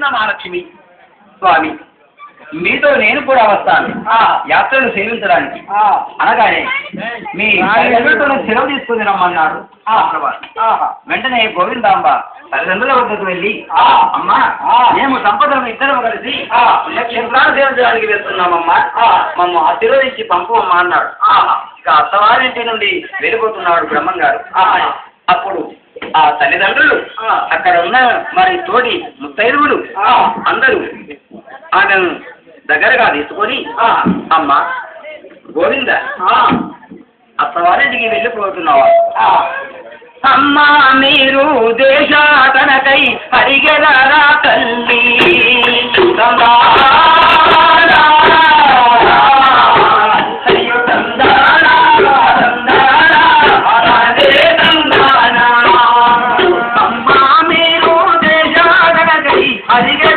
వస్తున్న మహాలక్ష్మి స్వామి మీతో నేను కూడా వస్తాను యాత్రను సేవించడానికి అనగానే మీ తల్లిదండ్రులతో సెలవు తీసుకుని రమ్మన్నారు. వెంటనే గోవిందాంబ తల్లిదండ్రుల వద్దకు వెళ్ళి అమ్మా మేము దంపతులను ఇద్దరు కలిసి పుణ్యక్షేత్రాలు సేవించడానికి వెళ్తున్నామమ్మా, మమ్మ ఆశీర్వదించి పంపమ్మా అన్నాడు. ఇక అత్తవారింటి నుండి వెళ్ళిపోతున్నాడు బ్రహ్మం గారు. అప్పుడు ఆ తల్లిదండ్రులు అక్కడ ఉన్న మరి తోటి ముత్తైదువులు అందరూ ఆమెను దగ్గరగా తీసుకొని అమ్మ గోవింద అత్తవారింటికి వెళ్ళిపోతున్నావా? అమ్మా మీరు దేశాటనకై పరిగెలరా తల్లి అమ్మా మీరు దేశాటనకై పరిగె